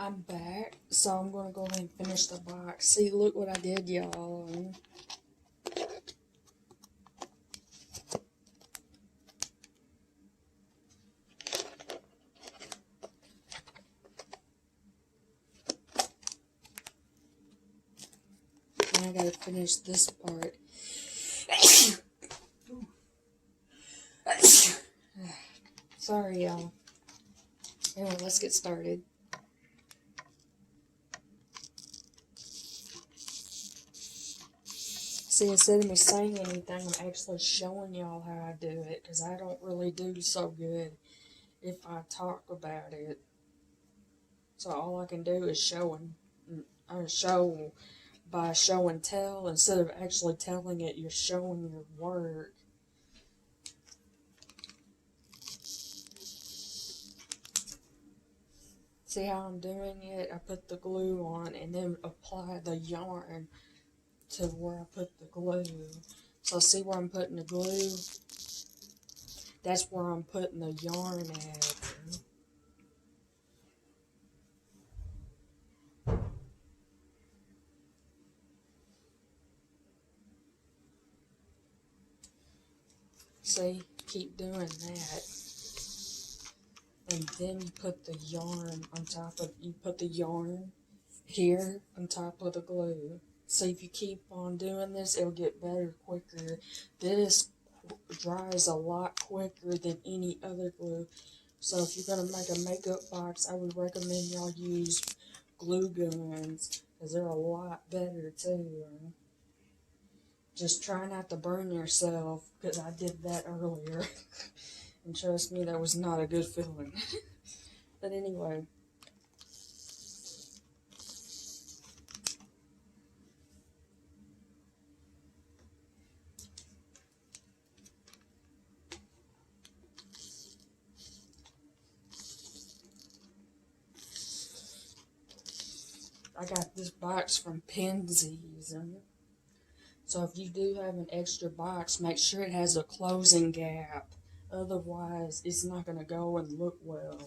I'm back, so I'm going to go ahead and finish the box. See, look what I did, y'all. Now I gotta finish this part. Sorry, y'all. Anyway, let's get started. See, instead of me saying anything, I'm actually showing y'all how I do it, because I don't really do so good if I talk about it. So all I can do is show by show and tell. Instead of actually telling it, you're showing your work. See how I'm doing it? I put the glue on and then apply the yarn to where I put the glue. So see where I'm putting the glue? That's where I'm putting the yarn at. See, keep doing that. And then you put the yarn on top of, you put the yarn here on top of the glue. See, if you keep on doing this, it'll get better quicker. This dries a lot quicker than any other glue. So if you're going to make a makeup box, I would recommend y'all use glue guns, because they're a lot better too. Just try not to burn yourself, because I did that earlier. And trust me, that was not a good feeling. But anyway. I got this box from Penzies. So if you do have an extra box, make sure it has a closing gap. Otherwise, it's not going to go and look well.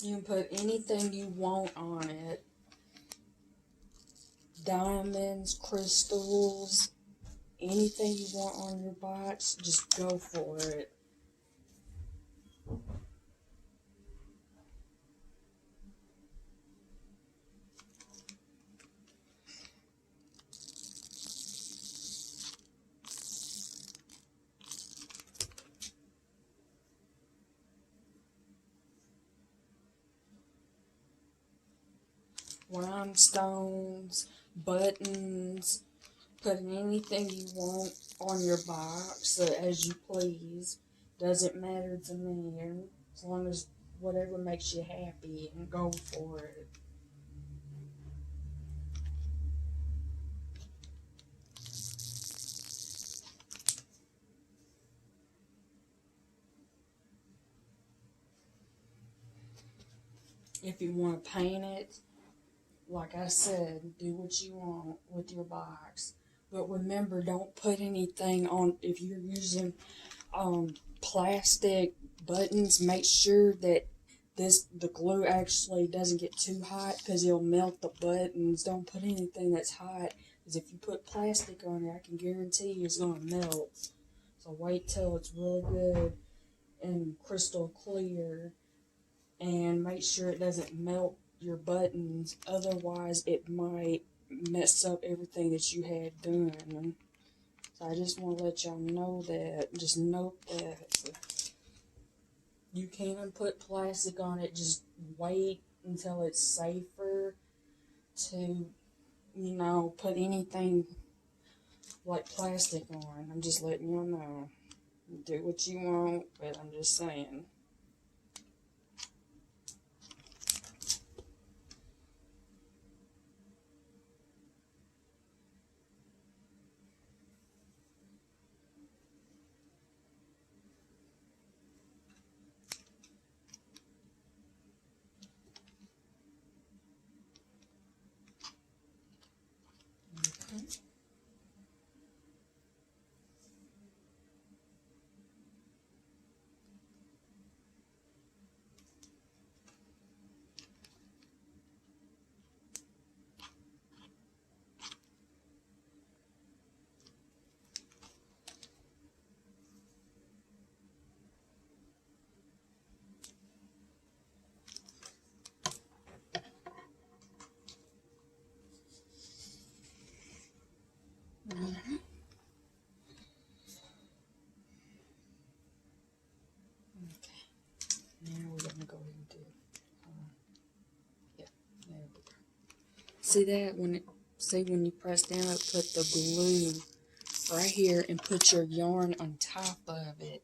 You can put anything you want on it. Diamonds, crystals, anything you want on your box, just go for it. rhinestones, buttons, putting anything you want on your box as you please. Doesn't matter to me, as long as whatever makes you happy, and go for it. If you want to paint it, like I said, do what you want with your box. But remember, don't put anything on. If you're using plastic buttons, make sure that the glue actually doesn't get too hot, because it'll melt the buttons. Don't put anything that's hot, because if you put plastic on it, I can guarantee you it's going to melt. So wait till it's really good and crystal clear, and make sure it doesn't melt your buttons, otherwise it might mess up everything that you had done. So I just want to let y'all know that. Just note that. You can put plastic on it, just wait until it's safer to, put anything like plastic on. I'm just letting y'all know. Do what you want, but I'm just saying. Now we're going to go ahead and do yeah, there we go. See that? When you press down, it put the glue right here and put your yarn on top of it.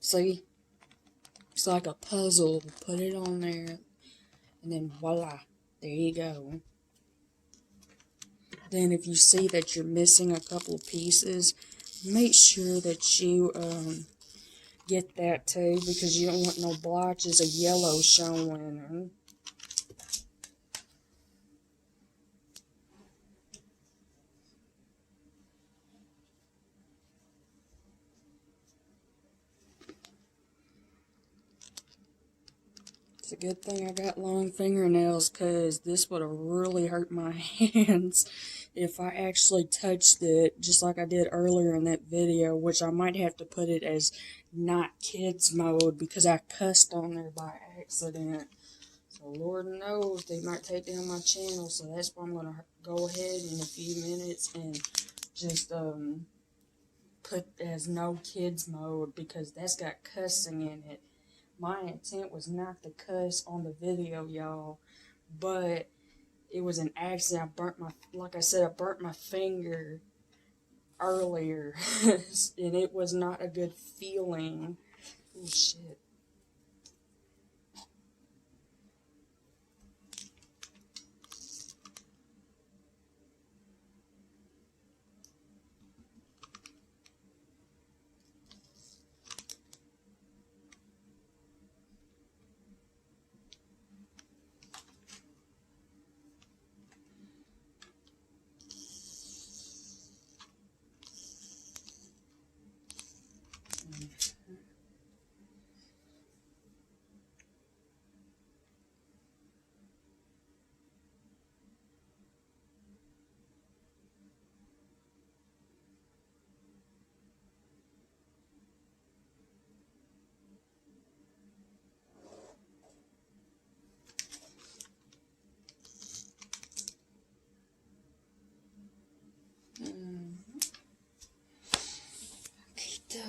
See? It's like a puzzle. Put it on there, and then voila, there you go. Then if you see that you're missing a couple of pieces, make sure that you get that too, because you don't want no blotches of yellow showing. It's a good thing I got long fingernails, because this would have really hurt my hands if I actually touched it, just like I did earlier in that video, which I might have to put it as not kids mode, because I cussed on there by accident. So Lord knows they might take down my channel, so that's why I'm going to go ahead in a few minutes and just put as no kids mode, because that's got cussing in it. My intent was not to cuss on the video, y'all, but it was an accident. Like I said, I burnt my finger earlier, and it was not a good feeling. Oh, shit.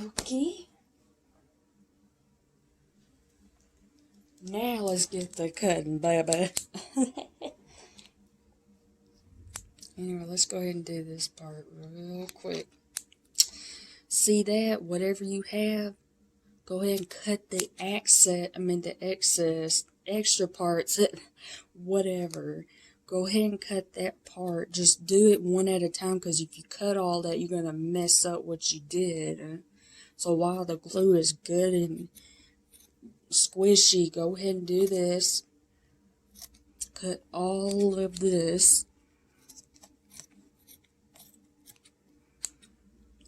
Okie. Now let's get the cutting, baby. Anyway, let's go ahead and do this part real quick. See that? Whatever you have, go ahead and cut the excess, extra parts, whatever. Go ahead and cut that part. Just do it one at a time, because if you cut all that, you're going to mess up what you did. So while the glue is good and squishy, go ahead and do this. Cut all of this.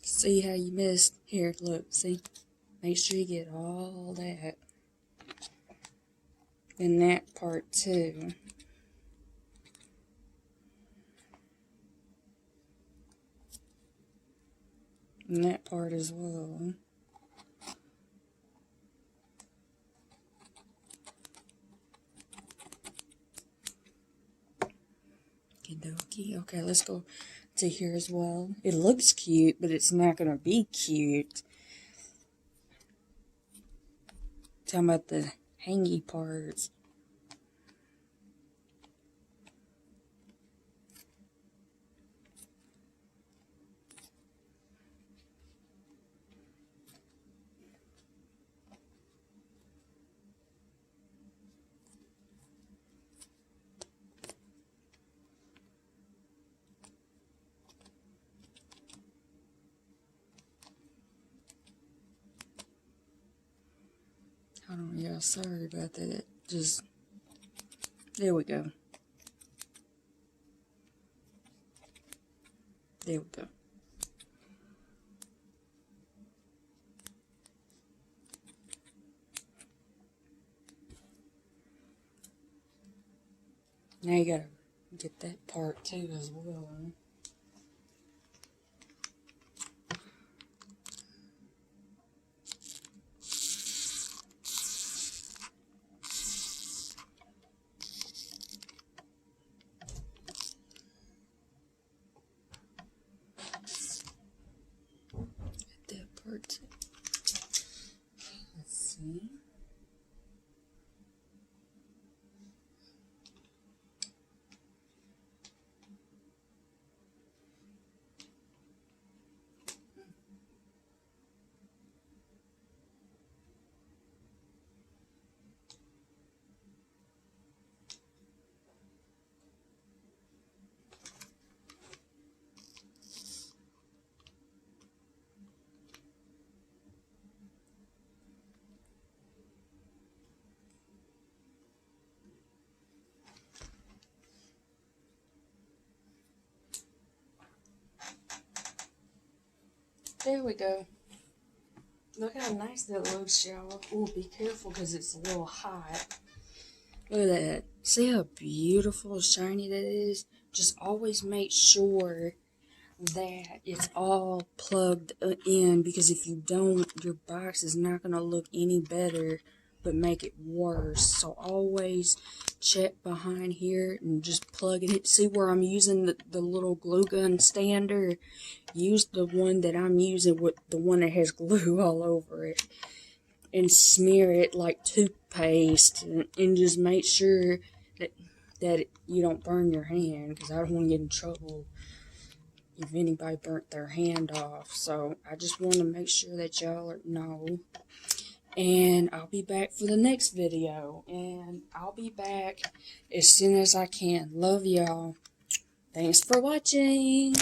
See how you missed? Here, look, see? Make sure you get all that. And that part too. And that part as well. Okie. Okay, let's go to here as well. It looks cute, but it's not going to be cute. Talking about the hangy parts. Hold on, yeah, sorry about that. Just, there we go. There we go. Now you gotta get that part too as well. That part too. Let's see. There we go. Look how nice that looks, y'all. Oh, be careful because it's a little hot. Look at that. See how beautiful, shiny that is? Just always make sure that it's all plugged in, because if you don't, your box is not going to look any better but make it worse. So always check behind here and just plug it in. See where I'm using the little glue gun stander? Use the one that I'm using, with the one that has glue all over it, and smear it like toothpaste, and just make sure that you don't burn your hand, because I don't want to get in trouble if anybody burnt their hand off. So I just want to make sure that y'all know. And I'll be back for the next video, and I'll be back as soon as I can. Love y'all. Thanks for watching.